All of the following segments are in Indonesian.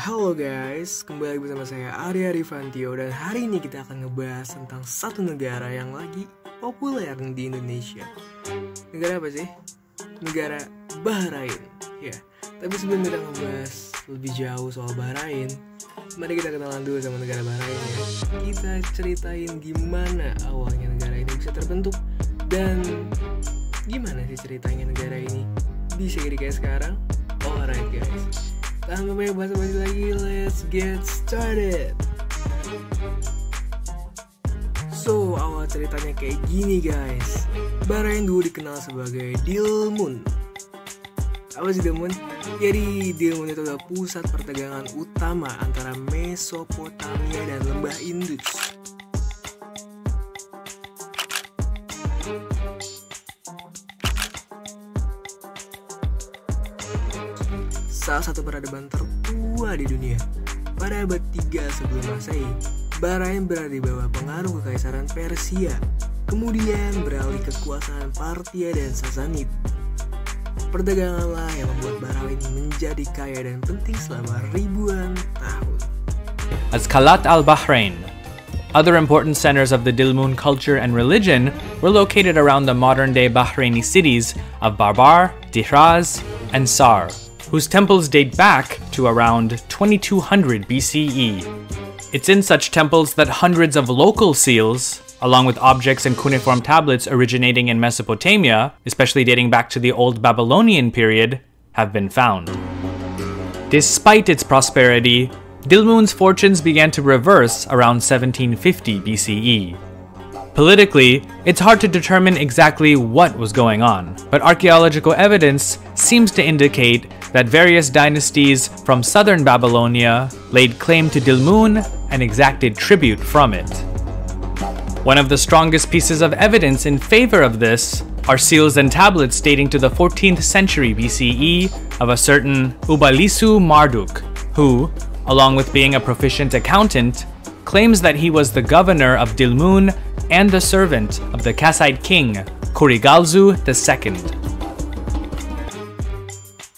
Halo guys, kembali bersama saya Arya Rifantio. Dan hari ini kita akan ngebahas tentang satu negara yang lagi populer di Indonesia. Negara apa sih? Negara Bahrain. Ya, tapi sebelum kita ngebahas lebih jauh soal Bahrain, mari kita kenalan dulu sama negara Bahrain ya. Kita ceritain gimana awalnya negara ini bisa terbentuk, dan gimana sih ceritanya negara ini bisa jadi kayak sekarang. Alright guys, tanpa banyak basa-basi lagi, let's get started. So, awal ceritanya kayak gini guys. Bahrain dulu dikenal sebagai Dilmun. Apa sih Dilmun? Jadi Dilmun itu adalah pusat perdagangan utama antara Mesopotamia dan Lembah Indus. Salah satu peradaban tertua di dunia. Pada abad 3 sebelum Masehi, Bahrain berada di bawah pengaruh kekaisaran Persia, kemudian beralih kekuasaan Parthia dan Sassanid. Perdaganganlah yang membuat Bahrain menjadi kaya dan penting selama ribuan tahun. As Kalat al-Bahrain. Other important centers of the Dilmun culture and religion were located around the modern-day Bahraini cities of Barbar, Dihraz, and Sar, whose temples date back to around 2200 BCE. It's in such temples that hundreds of local seals, along with objects and cuneiform tablets originating in Mesopotamia, especially dating back to the Old Babylonian period, have been found. Despite its prosperity, Dilmun's fortunes began to reverse around 1750 BCE. Politically, it's hard to determine exactly what was going on, but archaeological evidence seems to indicate that various dynasties from southern Babylonia laid claim to Dilmun and exacted tribute from it. One of the strongest pieces of evidence in favor of this are seals and tablets dating to the 14th century BCE of a certain Ubalisu Marduk, who, along with being a proficient accountant, claims that he was the governor of Dilmun and the servant of the Kassite king, Kurigalzu II.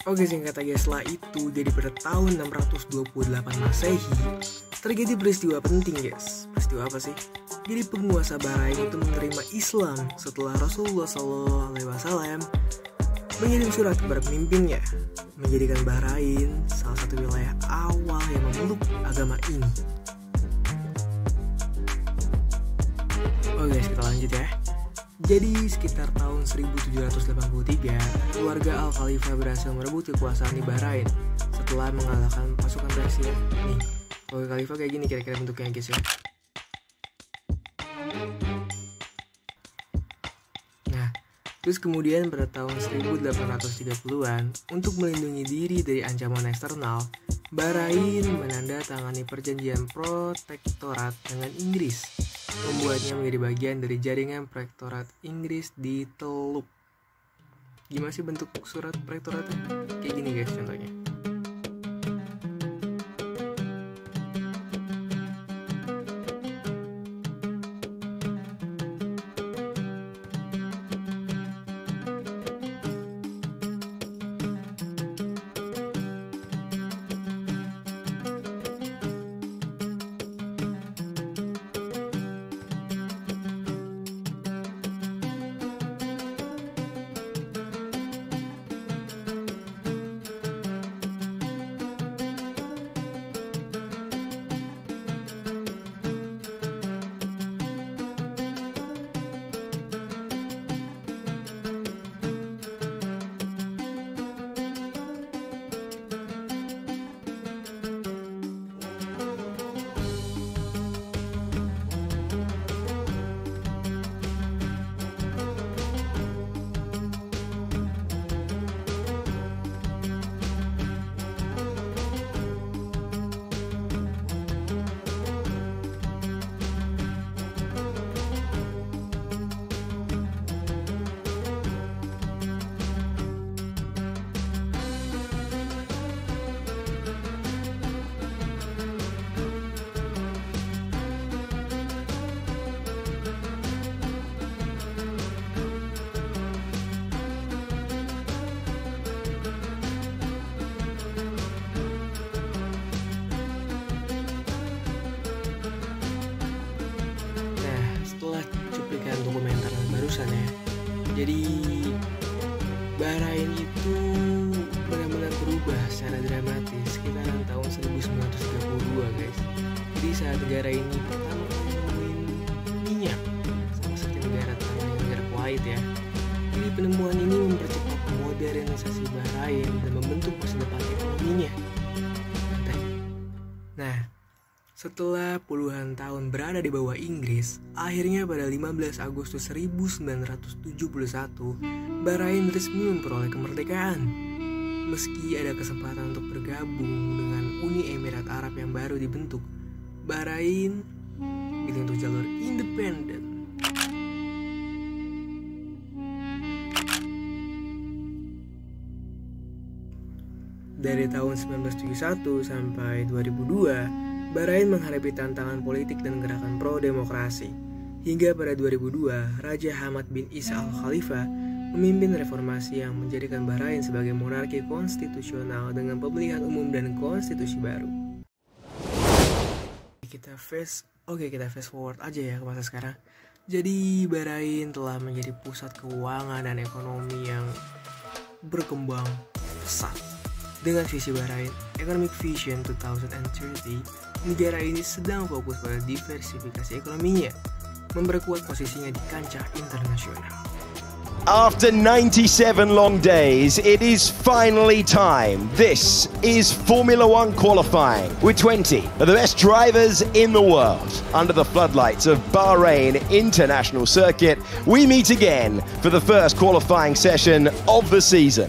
Oke, singkat aja, setelah itu, jadi pada tahun 628 Masehi, terjadi peristiwa penting guys. Peristiwa apa sih? Jadi penguasa Bahrain itu menerima Islam setelah Rasulullah SAW mengirim surat kepada pemimpinnya, menjadikan Bahrain salah satu wilayah awal yang memeluk agama ini. Oke guys, kita lanjut ya. Jadi sekitar tahun 1783, keluarga Al-Khalifah berhasil merebut kekuasaan di Bahrain setelah mengalahkan pasukan Persia. Nih, keluarga Khalifah kayak gini kira-kira bentuknya guys ya. Nah, terus kemudian pada tahun 1830-an, untuk melindungi diri dari ancaman eksternal, Bahrain menandatangani perjanjian protektorat dengan Inggris, membuatnya menjadi bagian dari jaringan protektorat Inggris di Teluk. Gimana sih bentuk surat protektoratnya? Kayak gini guys contohnya. Jadi Bahrain itu benar-benar berubah secara dramatis sekitaran tahun 1932 guys. Jadi saat negara ini pertama kali nemuin minyak, sama seperti negara Kuwait ya. Jadi penemuan ini mempercepat modernisasi Bahrain dan membentuk masa depan ekonominya. Nah, setelah puluhan tahun berada di bawah Inggris, akhirnya pada 15 Agustus 1971, Bahrain resmi memperoleh kemerdekaan. Meski ada kesempatan untuk bergabung dengan Uni Emirat Arab yang baru dibentuk, Bahrain pilih untuk jalur independen. Dari tahun 1971 sampai 2002, Bahrain menghadapi tantangan politik dan gerakan pro-demokrasi. Hingga pada 2002, Raja Hamad bin Isa Al-Khalifah memimpin reformasi yang menjadikan Bahrain sebagai monarki konstitusional dengan pemilihan umum dan konstitusi baru. Kita fast forward aja ya ke masa sekarang. Jadi Bahrain telah menjadi pusat keuangan dan ekonomi yang berkembang pesat. Dengan visi Bahrain Economic Vision 2030, negara ini sedang fokus pada diversifikasi ekonominya, memperkuat posisinya di kancah internasional. After 97 long days, it is finally time. This is Formula One qualifying with 20 of the best drivers in the world. Under the floodlights of Bahrain International Circuit, we meet again for the first qualifying session of the season.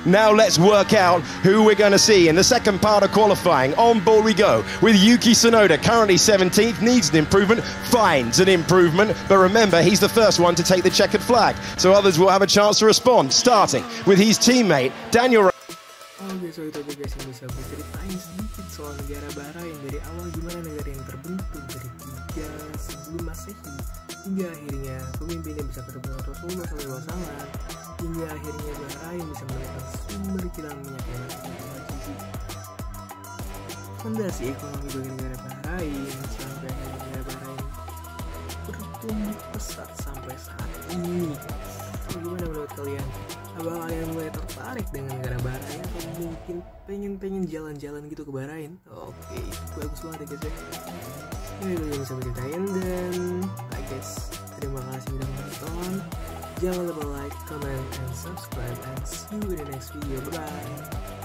Now let's work out who we're going to see in the second part of qualifying. On board we go with Yuki Tsunoda, currently 17th, needs an improvement, finds an improvement, but remember he's the first one to take the checkered flag, so others will have a chance to respond, starting with his teammate Daniel. Oke, so itu aja guys yang bisa gue ceritain sedikit soal negara Bahrain. Dari awal gimana negara yang terbentuk dari 3 sebelum Masehi hingga akhirnya pemimpinnya bisa ketemu Rasulullah SAW, hingga akhirnya Bahrain bisa menekan sumber kilang minyak yang fondasi ekonomi bagi negara Bahrain sampai akhirnya negara Bahrain bertumbuh pesat sampai saat ini. Gimana menurut kalian? Apakah kalian mulai tertarik dengan negara Bahrain atau mungkin pengen jalan-jalan gitu ke Bahrain? Oke, bagus banget ya guys ya. Ini dulu yang bisa gue ceritain, dan guys, terima kasih sudah menonton. Jangan lupa like, comment, and subscribe, and see you in the next video. Bye bye.